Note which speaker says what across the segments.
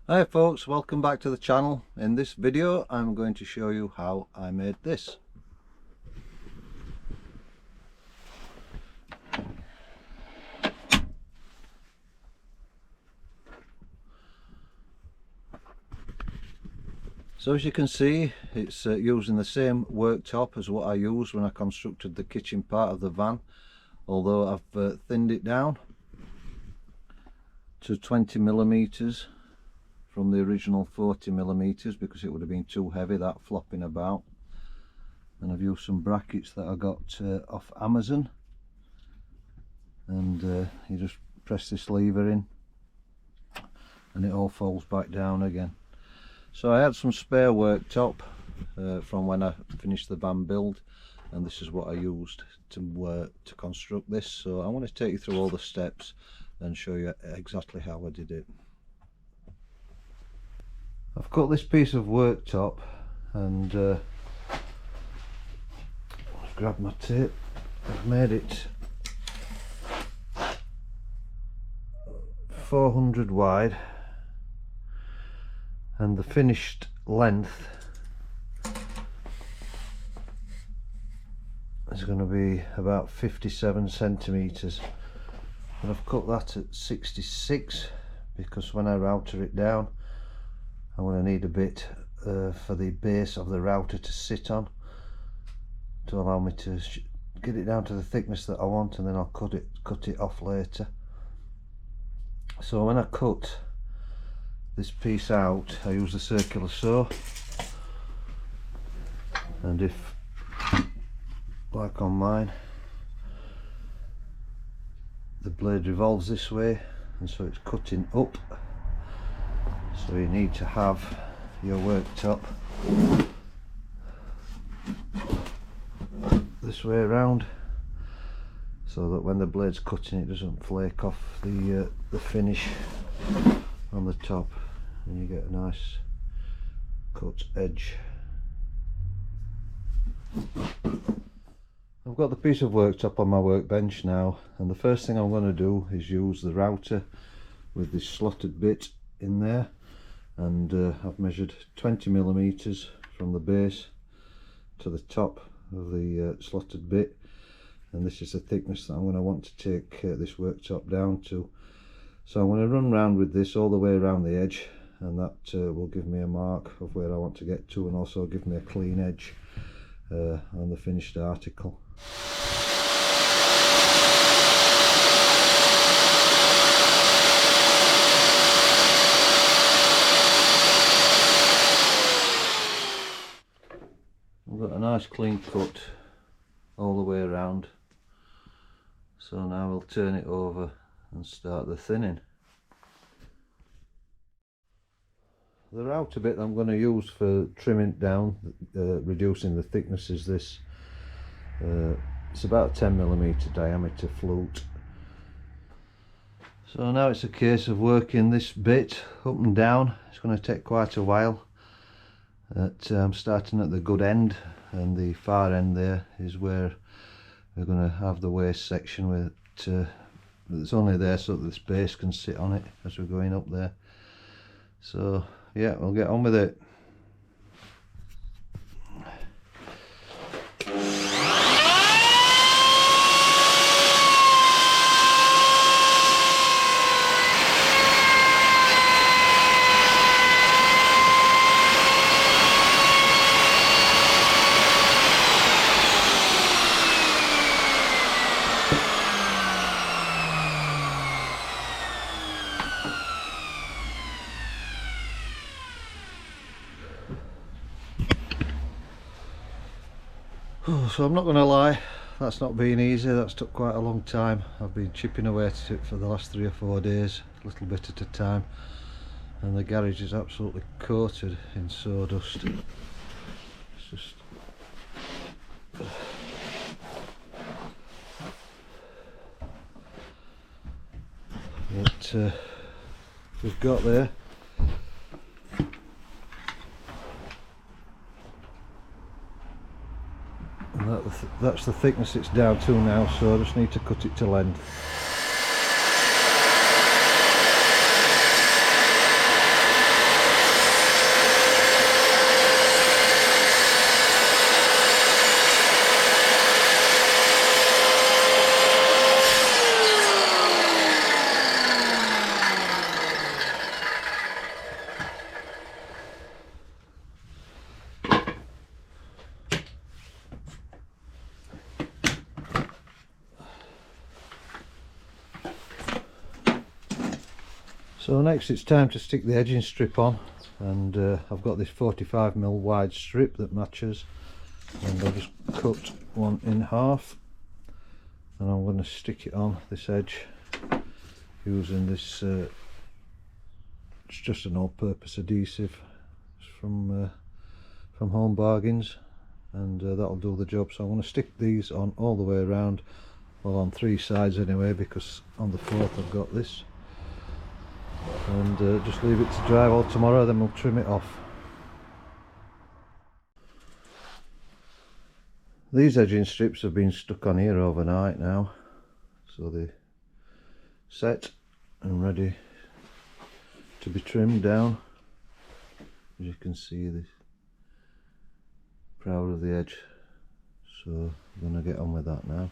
Speaker 1: Hi folks, welcome back to the channel. In this video I'm going to show you how I made this. So as you can see, it's using the same worktop as what I used when I constructed the kitchen part of the van, although I've thinned it down to 20mm from the original 40mm because it would have been too heavy, that flopping about. And I've used some brackets that I got off Amazon, and you just press this lever in and it all folds back down again. So I had some spare worktop from when I finished the van build, and this is what I used to construct this. So I want to take you through all the steps and show you exactly how I did it. I've cut this piece of worktop and I've grabbed my tape. I've made it 400 wide, and the finished length is going to be about 57 centimeters, and I've cut that at 66 because when I router it down I'm going to need a bit for the base of the router to sit on, to allow me to get it down to the thickness that I want, and then I'll cut it off later. So when I cut this piece out, I use a circular saw, and if, like on mine, the blade revolves this way, and so it's cutting up, so you need to have your worktop this way around, so that when the blade's cutting it doesn't flake off the finish on the top, and you get a nice cut edge. I've got the piece of worktop on my workbench now, and the first thing I'm going to do is use the router with this slotted bit in there, and I've measured 20mm from the base to the top of the slotted bit, and this is the thickness that I'm going to want to take this worktop down to. So I'm going to run round with this all the way around the edge, and that will give me a mark of where I want to get to, and also give me a clean edge on the finished article. I've got a nice clean cut all the way around, so now we'll turn it over and start the thinning. The router bit I'm going to use for trimming it down, reducing the thickness, is this. It's about 10mm diameter flute. So now it's a case of working this bit up and down. It's going to take quite a while. I'm starting at the good end, and the far end there is where we're going to have the waste section with it. It's only there so that the space can sit on it as we're going up there. So yeah, we'll get on with it. So I'm not going to lie, that's not been easy. That's took quite a long time. I've been chipping away at it for the last 3 or 4 days, a little bit at a time, and the garage is absolutely coated in sawdust. It's just but we've got there. And that's the thickness it's down to now, so I just need to cut it to length. So next it's time to stick the edging strip on, and I've got this 45mm wide strip that matches, and I'll just cut one in half, and I'm going to stick it on this edge using this it's just an all-purpose adhesive from Home Bargains, and that'll do the job. So I'm going to stick these on all the way around, well, on 3 sides anyway, because on the 4th I've got this, and just leave it to dry all tomorrow, then we'll trim it off. These edging strips have been stuck on here overnight now, so they're set and ready to be trimmed down. As you can see, this proud of the edge, so I'm going to get on with that now.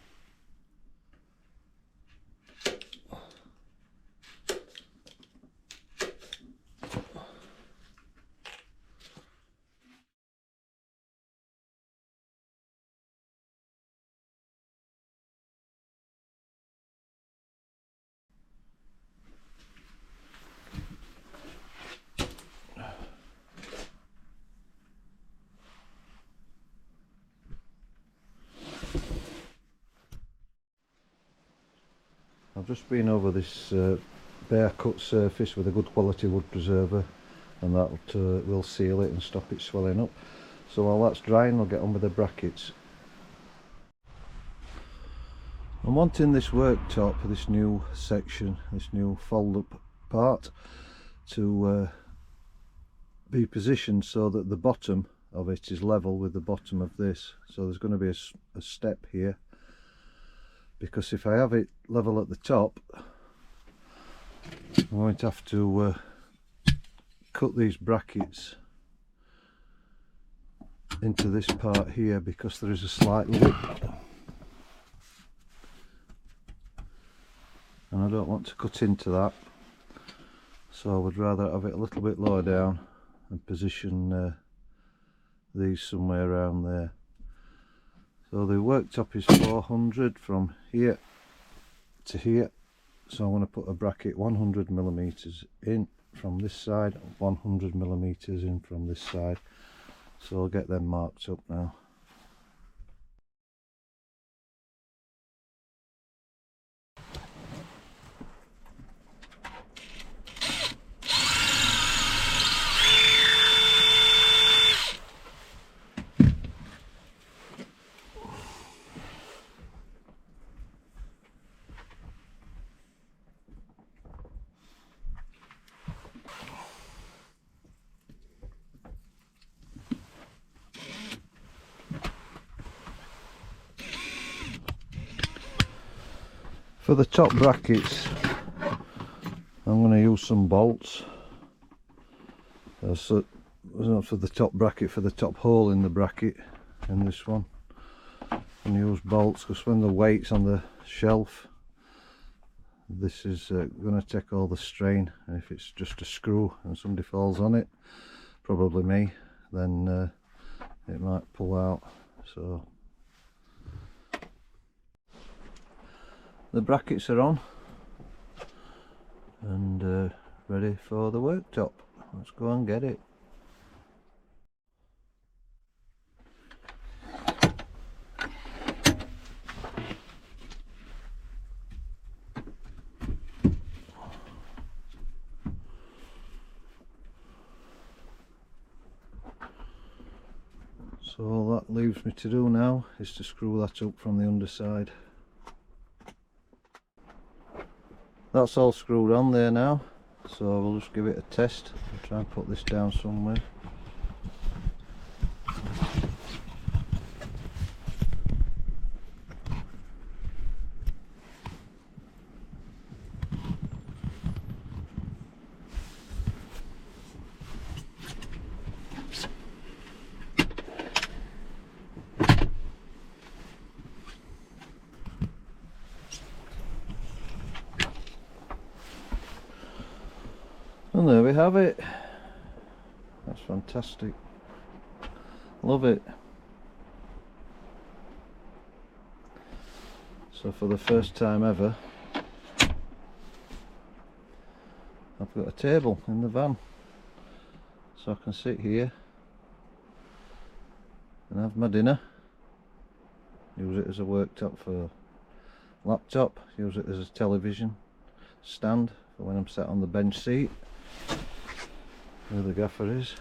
Speaker 1: I've just been over this bare cut surface with a good quality wood preserver, and that will seal it and stop it swelling up. So while that's drying, I'll get on with the brackets. I'm wanting this worktop, this new section, this new fold up part, to be positioned so that the bottom of it is level with the bottom of this. So there's going to be a step here, because if I have it level at the top, I'm going to have to cut these brackets into this part here, because there is a slight lip, and I don't want to cut into that, so I would rather have it a little bit lower down and position these somewhere around there. So the worktop is 400 from here to here, so I'm going to put a bracket 100mm in from this side, 100mm in from this side, so I'll get them marked up now. For the top brackets, I'm going to use some bolts. So, not for the top bracket, for the top hole in the bracket in this one. And use bolts, because when the weight's on the shelf, this is going to take all the strain, and if it's just a screw and somebody falls on it, probably me, then it might pull out. So the brackets are on and ready for the worktop. Let's go and get it. So all that leaves me to do now is to screw that up from the underside. That's all screwed on there now, so we'll just give it a test. I'll try and put this down somewhere. And there we have it. That's fantastic. Love it. So for the first time ever, I've got a table in the van, so I can sit here and have my dinner, use it as a worktop for laptop, use it as a television stand for when I'm sat on the bench seat where the gaffer is.